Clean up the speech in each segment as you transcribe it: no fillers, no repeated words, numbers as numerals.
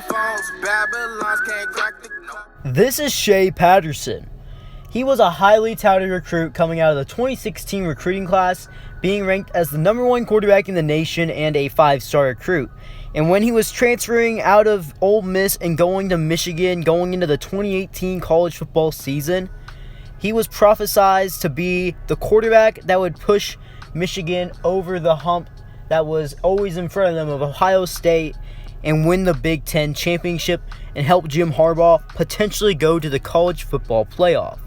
phones, Babylons can't crack the code. This is Shea Patterson. He was a highly touted recruit coming out of the 2016 recruiting class, being ranked as the #1 quarterback in the nation and a 5-star recruit. And when he was transferring out of Ole Miss and going to Michigan, going into the 2018 college football season, he was prophesized to be the quarterback that would push Michigan over the hump that was always in front of them of Ohio State and win the Big Ten championship and help Jim Harbaugh potentially go to the college football playoff.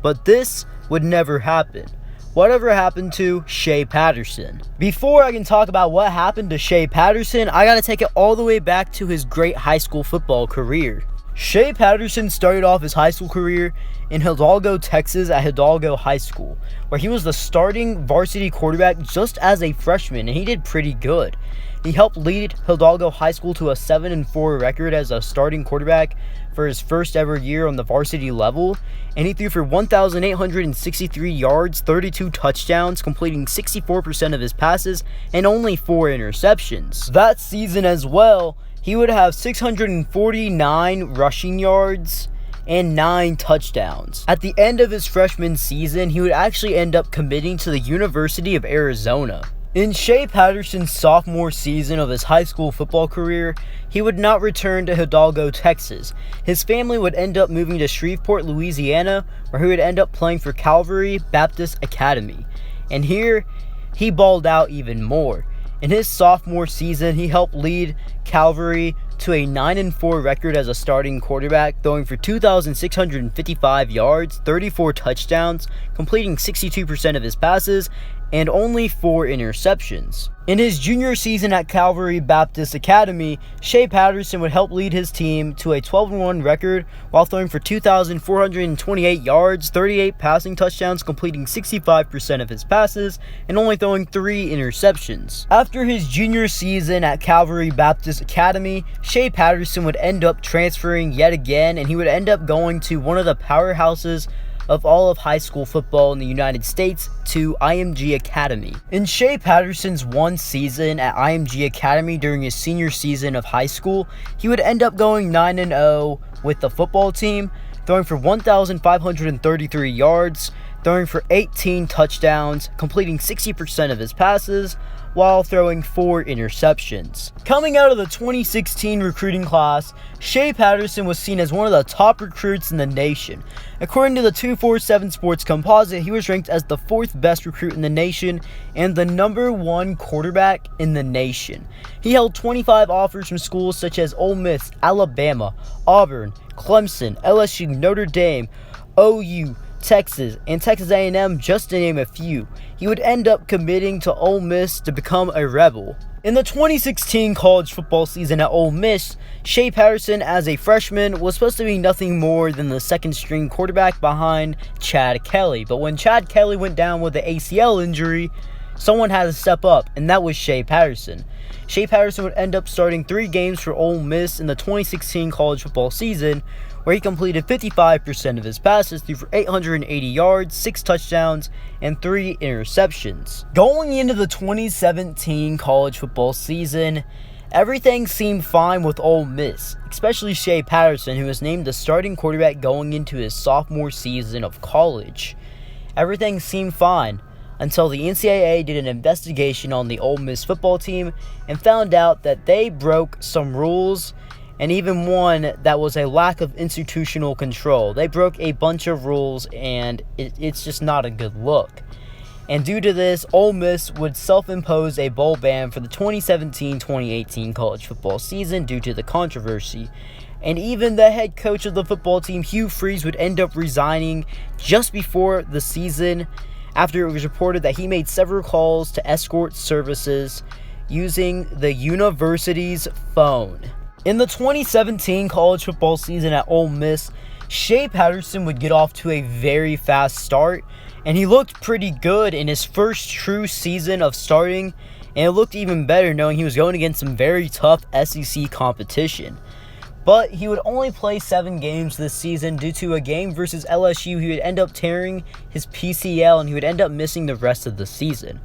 But this would never happen. Whatever happened to Shea Patterson? Before I can talk about what happened to Shea Patterson, I gotta take it all the way back to his great high school football career. Shea Patterson started off his high school career in Hidalgo, Texas at Hidalgo High School, where he was the starting varsity quarterback just as a freshman, and he did pretty good. He helped lead Hidalgo High School to a 7-4 record as a starting quarterback for his first ever year on the varsity level, and he threw for 1,863 yards, 32 touchdowns, completing 64% of his passes, and only 4 interceptions. That season as well, he would have 649 rushing yards and 9 touchdowns. At the end of his freshman season, he would actually end up committing to the University of Arizona. In Shea Patterson's sophomore season of his high school football career, he would not return to Hidalgo, Texas. His family would end up moving to Shreveport, Louisiana, where he would end up playing for Calvary Baptist Academy. And here, he balled out even more. In his sophomore season, he helped lead Calvary to a 9-4 record as a starting quarterback, throwing for 2,655 yards, 34 touchdowns, completing 62% of his passes, and only 4 interceptions. In his junior season at Calvary Baptist Academy, Shea Patterson would help lead his team to a 12-1 record while throwing for 2,428 yards, 38 passing touchdowns, completing 65% of his passes, and only throwing 3 interceptions. After his junior season at Calvary Baptist Academy, Shea Patterson would end up transferring yet again, and he would end up going to one of the powerhouses of all of high school football in the United States, to IMG Academy. In Shea Patterson's one season at IMG Academy during his senior season of high school, he would end up going 9-0 with the football team, throwing for 1,533 yards, throwing for 18 touchdowns, completing 60% of his passes, while throwing 4 interceptions. Coming out of the 2016 recruiting class, Shea Patterson was seen as one of the top recruits in the nation. According to the 247 Sports Composite, he was ranked as the 4th best recruit in the nation and the #1 quarterback in the nation. He held 25 offers from schools such as Ole Miss, Alabama, Auburn, Clemson, LSU, Notre Dame, OU, Texas, and Texas A&M, just to name a few. He would end up committing to Ole Miss to become a Rebel. In the 2016 college football season at Ole Miss, Shea Patterson as a freshman was supposed to be nothing more than the second-string quarterback behind Chad Kelly. But when Chad Kelly went down with an ACL injury, someone had to step up, and that was Shea Patterson. Shea Patterson would end up starting 3 games for Ole Miss in the 2016 college football season, where he completed 55% of his passes, threw for 880 yards, 6 touchdowns, and 3 interceptions. Going into the 2017 college football season, everything seemed fine with Ole Miss, especially Shea Patterson, who was named the starting quarterback going into his sophomore season of college. Everything seemed fine until the NCAA did an investigation on the Ole Miss football team and found out that they broke some rules, and even one that was a lack of institutional control. They broke a bunch of rules, and it's just not a good look. And due to this, Ole Miss would self-impose a bowl ban for the 2017-2018 college football season due to the controversy. And even the head coach of the football team, Hugh Freeze, would end up resigning just before the season, after it was reported that he made several calls to escort services using the university's phone. In the 2017 college football season at Ole Miss, Shea Patterson would get off to a very fast start, and he looked pretty good in his first true season of starting, and it looked even better knowing he was going against some very tough SEC competition. But he would only play 7 games this season due to a game versus LSU. He would end up tearing his PCL, and he would end up missing the rest of the season.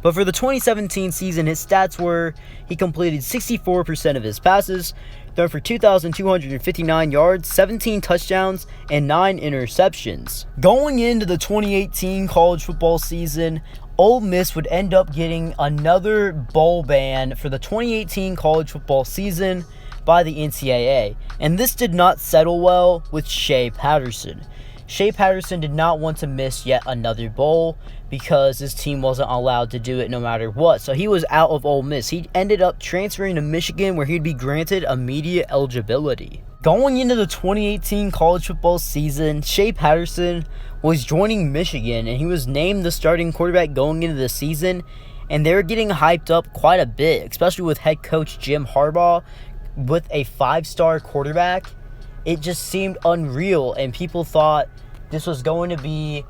But for the 2017 season, his stats were he completed 64% of his passes, thrown for 2,259 yards, 17 touchdowns, and 9 interceptions. Going into the 2018 college football season, Ole Miss would end up getting another bowl ban for the 2018 college football season by the NCAA, and this did not settle well with Shea Patterson. Shea Patterson did not want to miss yet another bowl because his team wasn't allowed to do it no matter what. So he was out of Ole Miss. He ended up transferring to Michigan, where he'd be granted immediate eligibility. Going into the 2018 college football season, Shea Patterson was joining Michigan, and he was named the starting quarterback going into the season, and they were getting hyped up quite a bit, especially with head coach Jim Harbaugh with a 5-star quarterback. It just seemed unreal, and people thought this was going to be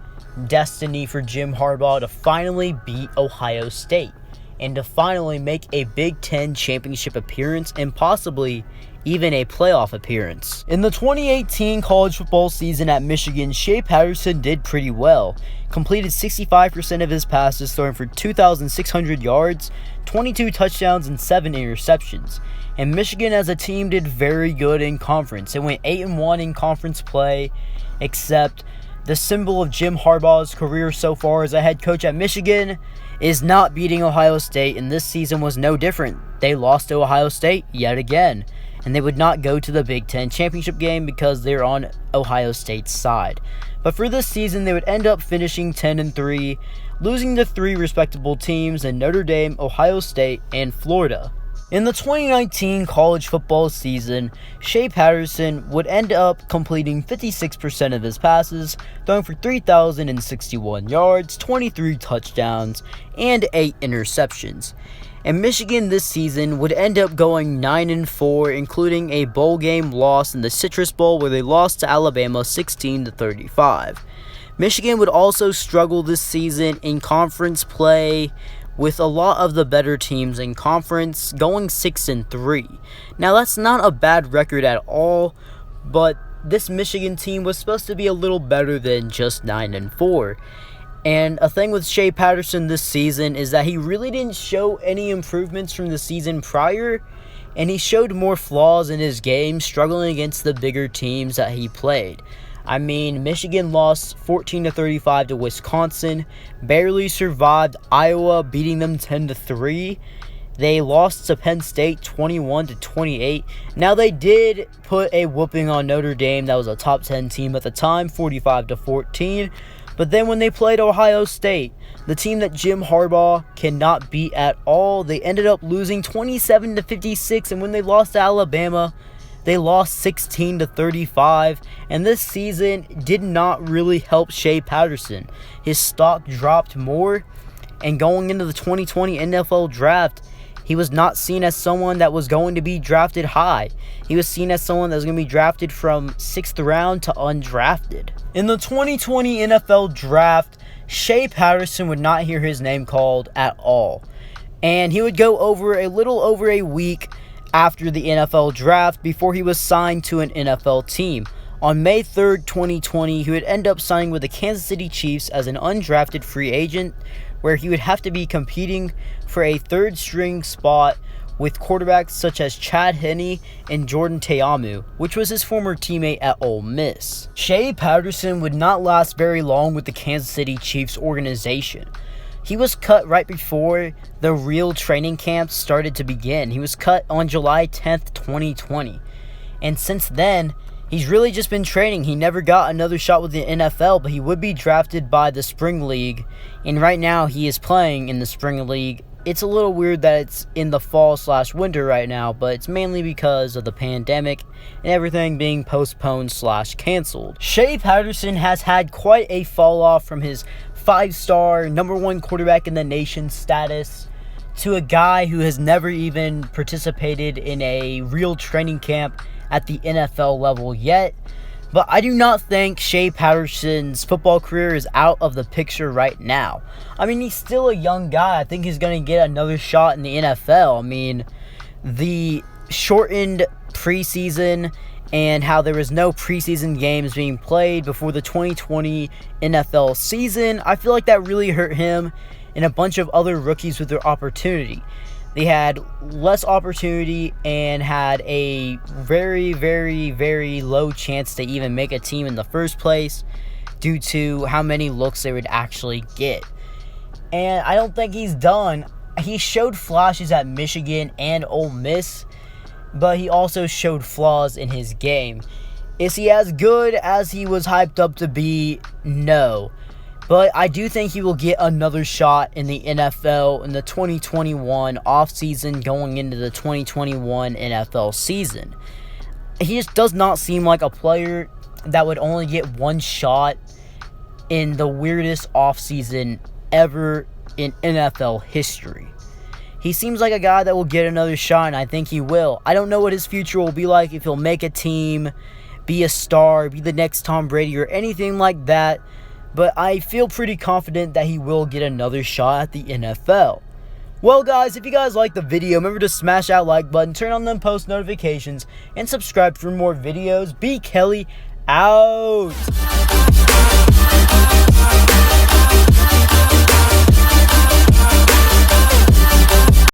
destiny for Jim Harbaugh to finally beat Ohio State and to finally make a Big Ten championship appearance and possibly even a playoff appearance. In the 2018 college football season at Michigan, Shea Patterson did pretty well. Completed 65% of his passes, throwing for 2,600 yards, 22 touchdowns, and 7 interceptions. And Michigan as a team did very good in conference. It went 8-1 in conference play, except the symbol of Jim Harbaugh's career so far as a head coach at Michigan is not beating Ohio State, and this season was no different. They lost to Ohio State yet again, and they would not go to the Big Ten championship game because they're on Ohio State's side. But for this season, they would end up finishing 10-3, losing to 3 respectable teams in Notre Dame, Ohio State, and Florida. In the 2019 college football season, Shea Patterson would end up completing 56% of his passes, throwing for 3,061 yards, 23 touchdowns, and 8 interceptions. And Michigan this season would end up going 9-4, including a bowl game loss in the Citrus Bowl where they lost to Alabama 16-35. Michigan would also struggle this season in conference play, with a lot of the better teams in conference going 6-3. Now that's not a bad record at all, but this Michigan team was supposed to be a little better than just 9-4. And a thing with Shea Patterson this season is that he really didn't show any improvements from the season prior, and he showed more flaws in his game, struggling against the bigger teams that he played. I mean, Michigan lost 14-35 to Wisconsin, barely survived Iowa, beating them 10-3. They lost to Penn State 21-28. Now, they did put a whooping on Notre Dame. That was a top 10 team at the time, 45-14. But then when they played Ohio State, the team that Jim Harbaugh cannot beat at all, they ended up losing 27-56. And when they lost to Alabama, they lost 16-35, and this season did not really help Shea Patterson. His stock dropped more, and going into the 2020 NFL Draft, he was not seen as someone that was going to be drafted high. He was seen as someone that was going to be drafted from 6th round to undrafted. In the 2020 NFL Draft, Shea Patterson would not hear his name called at all, and he would go over a little over a week after the NFL Draft before he was signed to an NFL team. On May 3rd, 2020, he would end up signing with the Kansas City Chiefs as an undrafted free agent, where he would have to be competing for a third-string spot with quarterbacks such as Chad Henne and Jordan Ta'amu, which was his former teammate at Ole Miss. Shea Patterson would not last very long with the Kansas City Chiefs organization. He was cut right before the real training camps started to begin. He was cut on July 10th, 2020. And since then, he's really just been training. He never got another shot with the NFL, but he would be drafted by the Spring League. And right now, he is playing in the Spring League. It's a little weird that it's in the fall/winter right now, but it's mainly because of the pandemic and everything being postponed/canceled. Shea Patterson has had quite a fall off from his 5-star, number 1 quarterback in the nation status to a guy who has never even participated in a real training camp at the NFL level yet. But I do not think Shea Patterson's football career is out of the picture right now. I mean, he's still a young guy. I think he's going to get another shot in the NFL. I mean, the shortened preseason and how there was no preseason games being played before the 2020 NFL season, I feel like that really hurt him and a bunch of other rookies with their opportunity. They had less opportunity and had a very, very, very low chance to even make a team in the first place due to how many looks they would actually get. And I don't think he's done. He showed flashes at Michigan and Ole Miss, but he also showed flaws in his game. Is he as good as he was hyped up to be? No. But I do think he will get another shot in the NFL in the 2021 offseason going into the 2021 NFL season. He just does not seem like a player that would only get one shot in the weirdest offseason ever in NFL history. He seems like a guy that will get another shot, and I think he will. I don't know what his future will be like, if he'll make a team, be a star, be the next Tom Brady, or anything like that, but I feel pretty confident that he will get another shot at the NFL. Well, guys, if you guys liked the video, remember to smash that like button, turn on them post notifications, and subscribe for more videos. B. Kelly out.